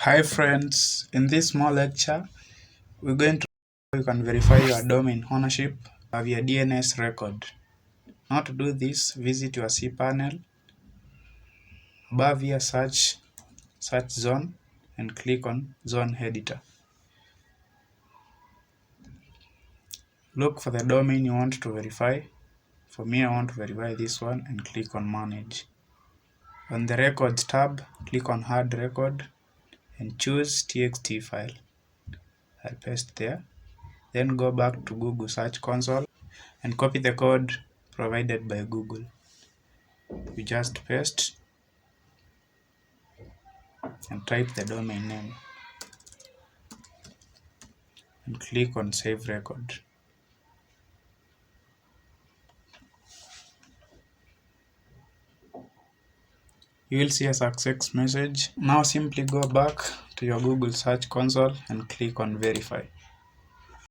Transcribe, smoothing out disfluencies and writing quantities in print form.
Hi friends, in this small lecture, we're going to how you can verify your domain ownership of your DNS record. Now to do this, visit your cPanel, above here search zone and click on zone editor. Look for the domain you want to verify. For me, I want to verify this one and click on manage. On the records tab, click on add record and choose txt file. I'll paste there. Then go back to Google Search Console and copy the code provided by Google. You just paste and type the domain name and click on save record. You will see a success message. Now simply go back to your Google Search Console and click on verify.